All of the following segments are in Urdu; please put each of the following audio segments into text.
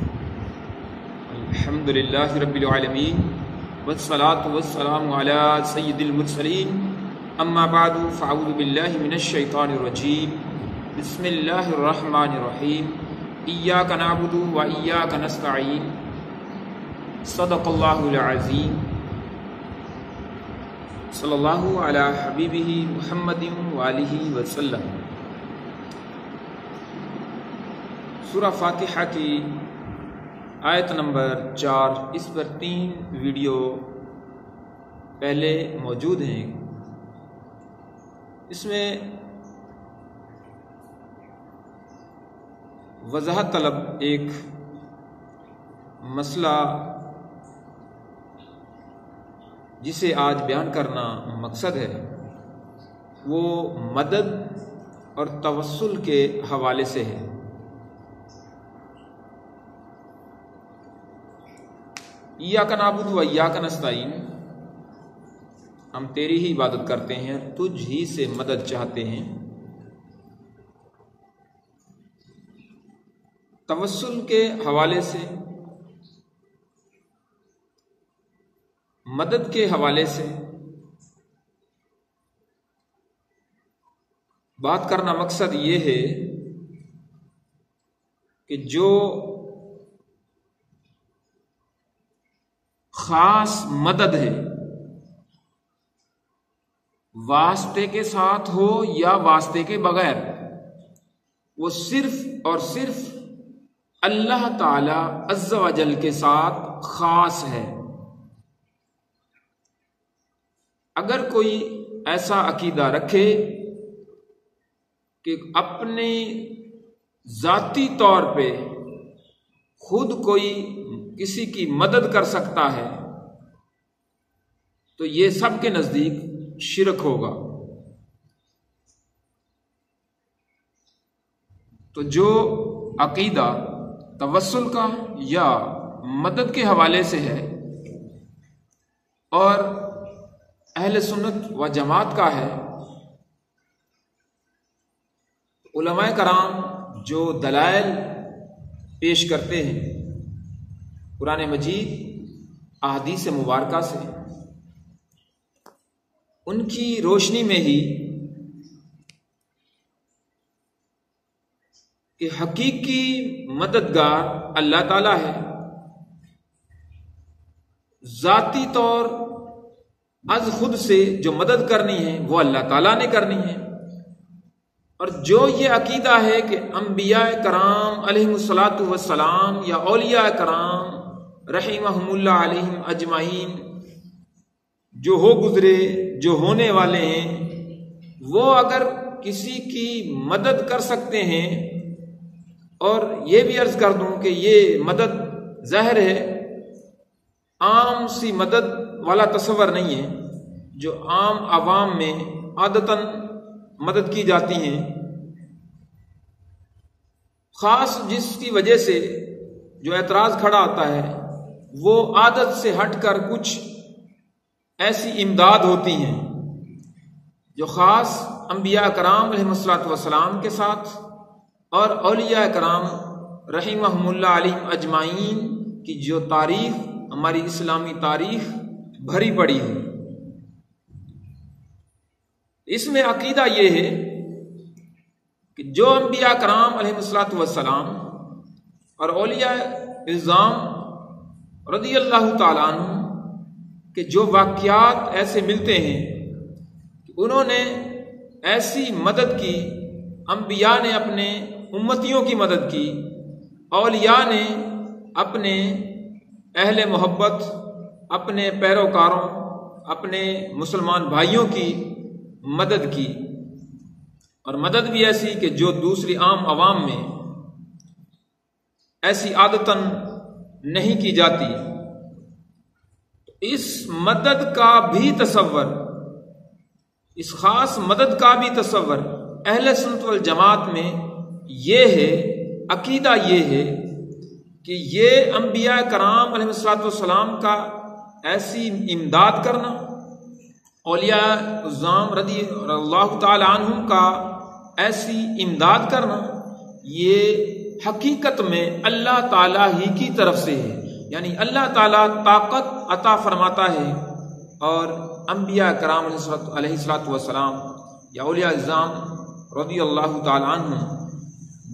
الحمد للہ رب العالمین والصلاة والسلام علی سید المرسلین اما بعد فاعوذ باللہ من الشیطان الرجیم بسم اللہ الرحمن الرحیم ایاک نعبد و ایاک نستعین صدق اللہ العظیم صلی اللہ علی حبیبہ محمد وآلہ وسلم۔ سورہ فاتحہ کی آیت نمبر 4، اس پر 3 ویڈیو پہلے موجود ہیں۔ اس میں وضاحت طلب ایک مسئلہ جسے آج بیان کرنا مقصد ہے، وہ مدد اور توسل کے حوالے سے ہے۔ ایاک نعبد و ایاک نستعین، ہم تیری ہی عبادت کرتے ہیں، تجھ ہی سے مدد چاہتے ہیں۔ توسل کے حوالے سے، مدد کے حوالے سے بات کرنا مقصد یہ ہے کہ جو خاص مدد ہے، واسطے کے ساتھ ہو یا واسطے کے بغیر، وہ صرف اور صرف اللہ تعالی عز و جل کے ساتھ خاص ہے۔ اگر کوئی ایسا عقیدہ رکھے کہ اپنے ذاتی طور پہ خود کوئی کسی کی مدد کر سکتا ہے تو یہ سب کے نزدیک شرک ہوگا۔ تو جو عقیدہ توسل کا یا مدد کے حوالے سے ہے اور اہل سنت و جماعت کا ہے، علماء کرام جو دلائل پیش کرتے ہیں قرآن مجید، احادیث مبارکہ سے، ان کی روشنی میں ہی کہ حقیقی مددگار اللہ تعالیٰ ہے، ذاتی طور از خود سے جو مدد کرنی ہے وہ اللہ تعالیٰ نے کرنی ہے، اور جو یہ عقیدہ ہے کہ انبیاء کرام علیہم الصلاۃ والسلام یا اولیاء کرام رحمہم اللہ علیہم اجمعین جو ہو گزرے، جو ہونے والے ہیں، وہ اگر کسی کی مدد کر سکتے ہیں، اور یہ بھی عرض کر دوں کہ یہ مدد ظاہر ہے عام سی مدد والا تصور نہیں ہے جو عام عوام میں عادتاً مدد کی جاتی ہیں، خاص جس کی وجہ سے جو اعتراض کھڑا ہوتا ہے وہ عادت سے ہٹ کر کچھ ایسی امداد ہوتی ہیں جو خاص انبیاء کرام علیہ الصلوۃ والسلام کے ساتھ اور اولیاء کرام رحمہم اللہ علیہم اجمعین کی جو تاریخ، ہماری اسلامی تاریخ بھری پڑی ہے۔ اس میں عقیدہ یہ ہے کہ جو انبیاء کرام علیہ الصلوۃ والسلام اور اولیاء اعظام رضی اللہ تعالیٰ عنہ کہ جو واقعات ایسے ملتے ہیں کہ انہوں نے ایسی مدد کی، انبیاء نے اپنے امتیوں کی مدد کی، اولیاء نے اپنے اہل محبت، اپنے پیروکاروں، اپنے مسلمان بھائیوں کی مدد کی، اور مدد بھی ایسی کہ جو دوسری عام عوام میں ایسی عادتاً نہیں کی جاتی۔ اس مدد کا بھی تصور، اس خاص مدد کا بھی تصور اہل سنت والجماعت میں یہ ہے، عقیدہ یہ ہے کہ یہ انبیاء کرام علیہ الصلوۃ والسلام کا ایسی امداد کرنا، اولیاء اعظام رضی اللہ تعالی عنہم کا ایسی امداد کرنا، یہ حقیقت میں اللہ تعالیٰ ہی کی طرف سے ہے، یعنی اللہ تعالیٰ طاقت عطا فرماتا ہے، اور انبیاء کرام علیہ الصلوۃ والسلام یا اولیاء اعظام رضی اللہ تعالیٰ عنہ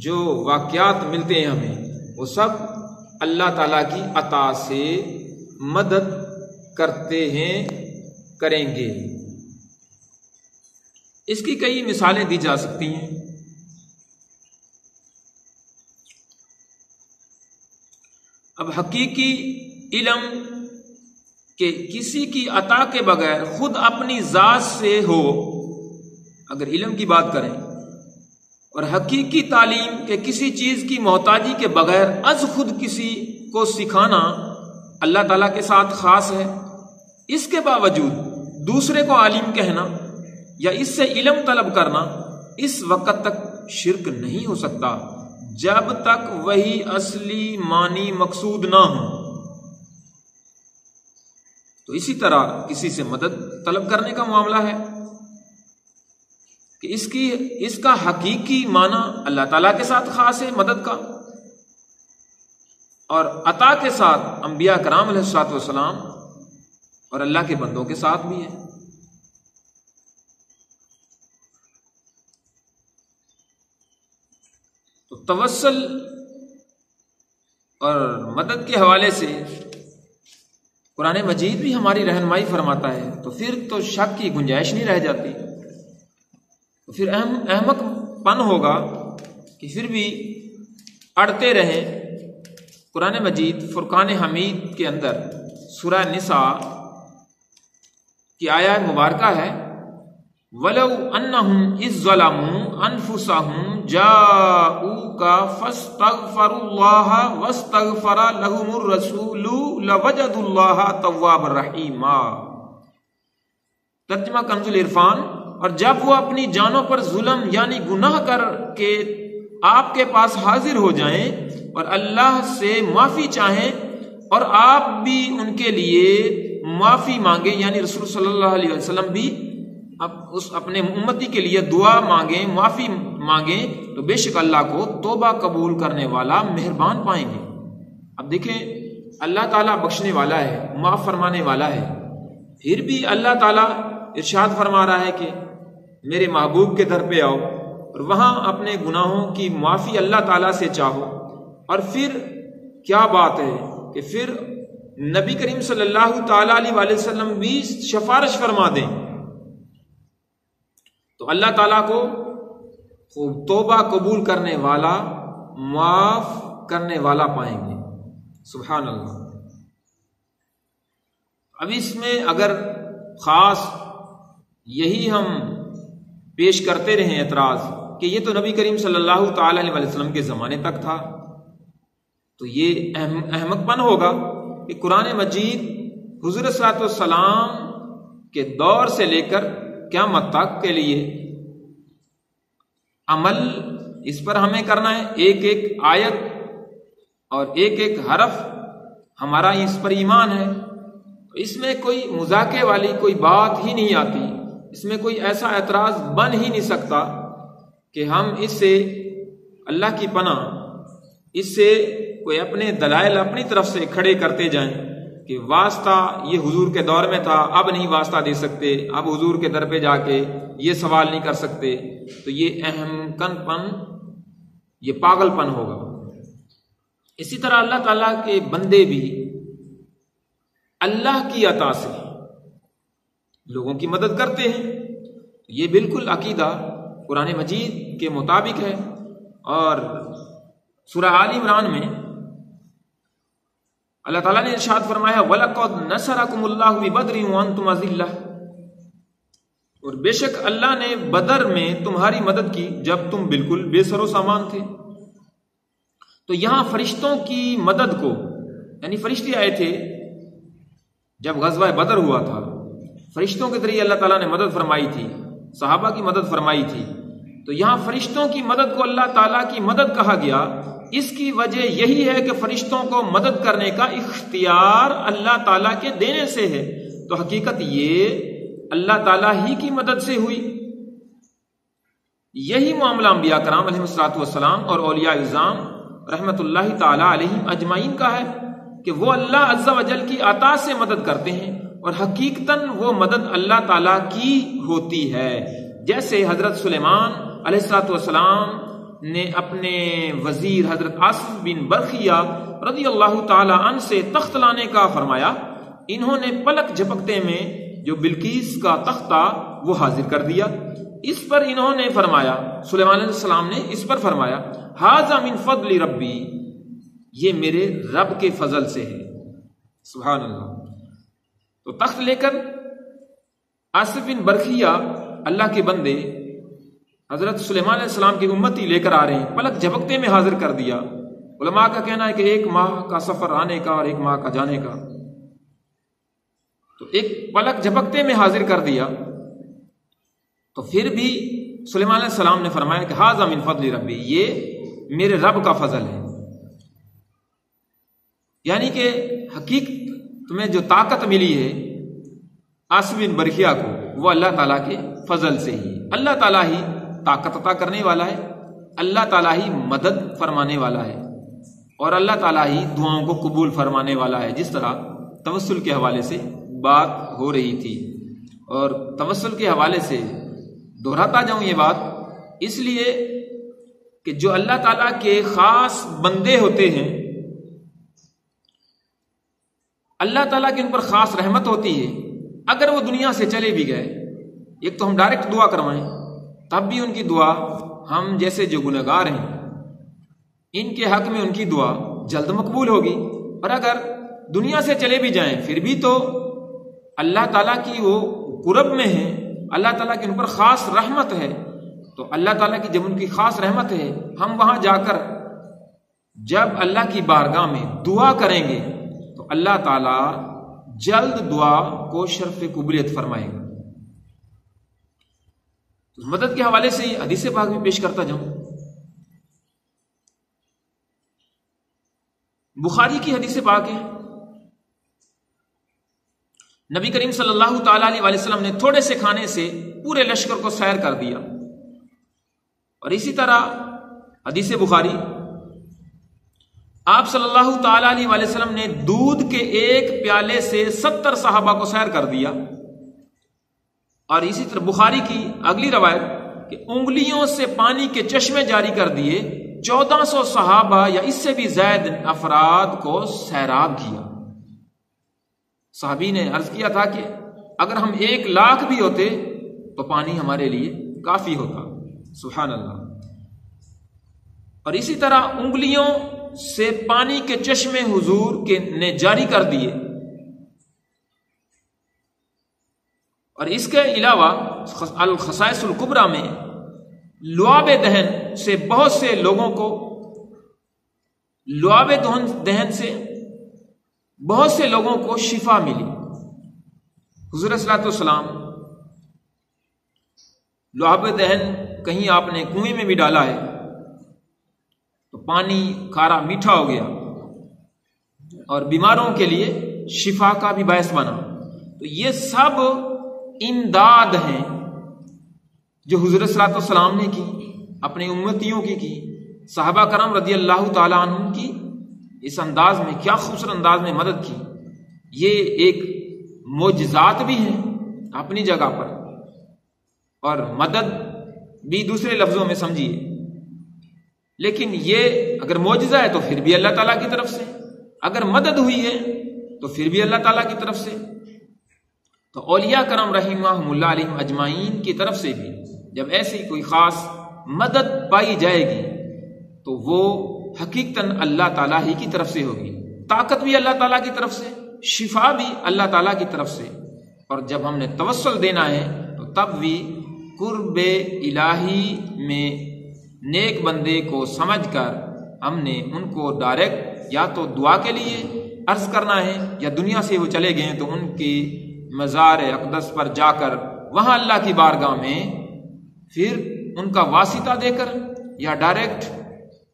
جو واقعات ملتے ہیں ہمیں، وہ سب اللہ تعالیٰ کی عطا سے مدد کرتے ہیں، کریں گے۔ اس کی کئی مثالیں دی جا سکتی ہیں۔ اب حقیقی علم کہ کسی کی عطا کے بغیر خود اپنی ذات سے ہو، اگر علم کی بات کریں، اور حقیقی تعلیم کہ کسی چیز کی محتاجی کے بغیر از خود کسی کو سکھانا اللہ تعالیٰ کے ساتھ خاص ہے، اس کے باوجود دوسرے کو عالم کہنا یا اس سے علم طلب کرنا اس وقت تک شرک نہیں ہو سکتا جب تک وہی اصلی معنی مقصود نہ ہو۔ تو اسی طرح کسی سے مدد طلب کرنے کا معاملہ ہے کہ اس کا حقیقی معنی اللہ تعالیٰ کے ساتھ خاص ہے مدد کا، اور عطا کے ساتھ انبیاء کرام علیہ الصلوۃ والسلام اور اللہ کے بندوں کے ساتھ بھی ہے۔ تو توسل اور مدد کے حوالے سے قرآن مجید بھی ہماری رہنمائی فرماتا ہے، تو پھر تو شک کی گنجائش نہیں رہ جاتی، تو پھر احمق پن ہوگا کہ پھر بھی اڑتے رہیں۔ قرآن مجید فرقان حمید کے اندر سورہ نساء کی آیہ مبارکہ ہے، وَلَوْ أَنَّهُمْ إِذ ظَّلَمُوا أَنفُسَهُمْ جَاءُوكَ فَاسْتَغْفَرُوا اللَّهَ وَاسْتَغْفَرَ لَهُمُ الرَّسُولُ لَوَجَدُوا اللَّهَ تَوَّابًا رَحِيمًا۔ ترجمہ کنز العرفان۔ اور جب وہ اپنی جانوں پر ظلم یعنی گناہ کر کے آپ کے پاس حاضر ہو جائیں اور اللہ سے معافی چاہیں، اور آپ بھی ان کے لیے معافی مانگیں، یعنی رسول صلی اللہ علیہ وسلم بھی اپنے امتی کے لیے دعا مانگیں، معافی مانگیں، تو بے شک اللہ کو توبہ قبول کرنے والا مہربان پائیں گے۔ اب دیکھیں اللہ تعالیٰ بخشنے والا ہے، معاف فرمانے والا ہے، پھر بھی اللہ تعالیٰ ارشاد فرما رہا ہے کہ میرے محبوب کے در پہ آؤ اور وہاں اپنے گناہوں کی معافی اللہ تعالیٰ سے چاہو۔ اور پھر کیا بات ہے کہ پھر نبی کریم صلی اللہ تعالی علیہ وآلہ وسلم بھی سفارش فرما دیں، تو اللہ تعالیٰ کو توبہ قبول کرنے والا، معاف کرنے والا پائیں گے۔ سبحان اللہ۔ اب اس میں اگر خاص یہی ہم پیش کرتے رہیں اعتراض کہ یہ تو نبی کریم صلی اللہ تعالی علیہ وسلم کے زمانے تک تھا، تو یہ احمق پن ہوگا کہ قرآن مجید حضور صلی اللہ علیہ وسلم کے دور سے لے کر قیامت تک کے لیے عمل اس پر ہمیں کرنا ہے، ایک ایک آیت اور ایک ایک حرف ہمارا اس پر ایمان ہے، اس میں کوئی مذاکرے والی کوئی بات ہی نہیں آتی، اس میں کوئی ایسا اعتراض بن ہی نہیں سکتا کہ ہم اس سے اللہ کی پناہ، اس سے کوئی اپنے دلائل اپنی طرف سے کھڑے کرتے جائیں کہ واسطہ یہ حضور کے دور میں تھا، اب نہیں واسطہ دے سکتے، اب حضور کے در پہ جا کے یہ سوال نہیں کر سکتے، تو یہ احمقن پن، یہ پاگل پن ہوگا۔ اسی طرح اللہ تعالیٰ کے بندے بھی اللہ کی عطا سے لوگوں کی مدد کرتے ہیں، یہ بالکل عقیدہ قرآن مجید کے مطابق ہے۔ اور سورہ آل عمران میں اللہ تعالیٰ نے ارشاد فرمایا وَلَقَدْ نَصَرَكُمُ اللَّهُ بِبَدْرٍ وَأَنْتُمْ أَذِلَّةٌ، اور بے شک اللہ نے بدر میں تمہاری مدد کی جب تم بالکل بے سر و سامان تھے۔ تو یہاں فرشتوں کی مدد کو، یعنی فرشتے آئے تھے جب غزوہ بدر ہوا تھا، فرشتوں کے ذریعے اللہ تعالیٰ نے مدد فرمائی تھی، صحابہ کی مدد فرمائی تھی، تو یہاں فرشتوں کی مدد کو اللہ تعالیٰ کی مدد کہا گیا۔ اس کی وجہ یہی ہے کہ فرشتوں کو مدد کرنے کا اختیار اللہ تعالیٰ کے دینے سے ہے، تو حقیقت یہ اللہ تعالیٰ ہی کی مدد سے ہوئی۔ یہی معاملہ انبیاء کرام علیہ الصلوۃ والسلام اور اولیاء اعظام رحمت اللہ تعالی علیہم اجمعین کا ہے کہ وہ اللہ عز و جل کی عطا سے مدد کرتے ہیں اور حقیقتاً وہ مدد اللہ تعالیٰ کی ہوتی ہے. جیسے حضرت سلیمان علیہ السلام نے اپنے وزیر حضرت آصف بن برخیہ رضی اللہ تعالی عنہ سے تخت لانے کا فرمایا، انہوں نے پلک جھپکتے میں جو بلقیس کا تخت تھا وہ حاضر کر دیا. اس پر انہوں نے فرمایا، سلیمان علیہ السلام نے اس پر فرمایا، ھذا من فضل ربی، یہ میرے رب کے فضل سے ہے. سبحان اللہ. تو تخت لے کر آصف بن برخیہ اللہ کے بندے حضرت سلیمان علیہ السلام کی امتی لے کر آ رہے ہیں، پلک جھپکتے میں حاضر کر دیا. علماء کا کہنا ہے کہ 1 ماہ کا سفر آنے کا اور 1 ماہ کا جانے کا، تو ایک پلک جھپکتے میں حاضر کر دیا. تو پھر بھی سلیمان علیہ السلام نے فرمایا کہ ھذا من فضل ربی، یہ میرے رب کا فضل ہے. یعنی کہ حقیقت میں جو طاقت ملی ہے آصف بن برخیہ کو وہ اللہ تعالیٰ کے فضل سے ہی. اللہ تعالیٰ ہی طاقت عطا کرنے والا ہے، اللہ تعالیٰ ہی مدد فرمانے والا ہے، اور اللہ تعالیٰ ہی دعاؤں کو قبول فرمانے والا ہے. جس طرح توسل کے حوالے سے بات ہو رہی تھی، اور توسل کے حوالے سے دہراتا جاؤں یہ بات اس لیے کہ جو اللہ تعالیٰ کے خاص بندے ہوتے ہیں، اللہ تعالیٰ کی ان پر خاص رحمت ہوتی ہے. اگر وہ دنیا سے چلے بھی گئے، ایک تو ہم ڈائریکٹ دعا کروائیں تب بھی ان کی دعا، ہم جیسے جو گنہگار ہیں ان کے حق میں ان کی دعا جلد مقبول ہوگی. اور اگر دنیا سے چلے بھی جائیں پھر بھی تو اللہ تعالیٰ کی وہ قرب میں ہیں، اللہ تعالیٰ کی ان پر خاص رحمت ہے. تو اللہ تعالیٰ کی جب ان کی خاص رحمت ہے، ہم وہاں جا کر جب اللہ کی بارگاہ میں دعا کریں گے تو اللہ تعالیٰ جلد دعا کو شرف قبولیت فرمائے گا. تو مدد کے حوالے سے حدیث پاک میں پیش کرتا جاؤں. بخاری کی حدیث پاک ہے، نبی کریم صلی اللہ تعالی علیہ وسلم نے تھوڑے سے کھانے سے پورے لشکر کو سیر کر دیا. اور اسی طرح حدیث بخاری، آپ صلی اللہ تعالی علیہ وسلم نے دودھ کے 1 پیالے سے 70 صحابہ کو سیر کر دیا. اور اسی طرح بخاری کی اگلی روایت کہ انگلیوں سے پانی کے چشمے جاری کر دیے، 1400 صحابہ یا اس سے بھی زائد افراد کو سیراب کیا. صحابی نے عرض کیا تھا کہ اگر ہم 1 لاکھ بھی ہوتے تو پانی ہمارے لیے کافی ہوتا. سبحان اللہ. اور اسی طرح انگلیوں سے پانی کے چشمے حضور کے نے جاری کر دیے. اور اس کے علاوہ الخصائص الکبریٰ میں لعاب دہن سے بہت سے لوگوں کو بہت سے لوگوں کو شفا ملی. حضور صلی اللہ علیہ وسلم لعاب دہن کہیں آپ نے کنویں میں بھی ڈالا ہے تو پانی کھارا میٹھا ہو گیا اور بیماروں کے لیے شفا کا بھی باعث بنا. تو یہ سب امداد ہیں جو حضور صلی اللہ علیہ وسلم نے کی، اپنے امتیوں کی صحابہ کرام رضی اللہ تعالیٰ عنہ کی اس انداز میں، کیا خوبصورت انداز میں مدد کی. یہ ایک معجزات بھی ہیں اپنی جگہ پر، اور مدد بھی دوسرے لفظوں میں سمجھیے. لیکن یہ اگر معجزہ ہے تو پھر بھی اللہ تعالیٰ کی طرف سے، اگر مدد ہوئی ہے تو پھر بھی اللہ تعالیٰ کی طرف سے. تو اولیاء کرام رحمہم اللہ علیہم اجمعین کی طرف سے بھی جب ایسی کوئی خاص مدد پائی جائے گی تو وہ حقیقتاً اللہ تعالیٰ ہی کی طرف سے ہوگی. طاقت بھی اللہ تعالیٰ کی طرف سے، شفا بھی اللہ تعالیٰ کی طرف سے. اور جب ہم نے توسل دینا ہے تو تب بھی قرب الہی میں نیک بندے کو سمجھ کر ہم نے ان کو ڈائریکٹ یا تو دعا کے لیے عرض کرنا ہے، یا دنیا سے وہ چلے گئے تو ان کی مزار اقدس پر جا کر وہاں اللہ کی بارگاہ میں پھر ان کا واسطہ دے کر، یا ڈائریکٹ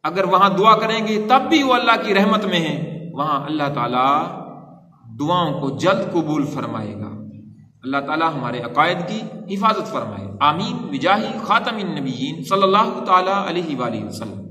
اگر وہاں دعا کریں گے تب بھی وہ اللہ کی رحمت میں ہیں، وہاں اللہ تعالیٰ دعاؤں کو جلد قبول فرمائے گا. اللہ تعالیٰ ہمارے عقائد کی حفاظت فرمائے. آمین بجاہ خاتم النبیین صلی اللہ تعالیٰ علیہ وآلہ وسلم.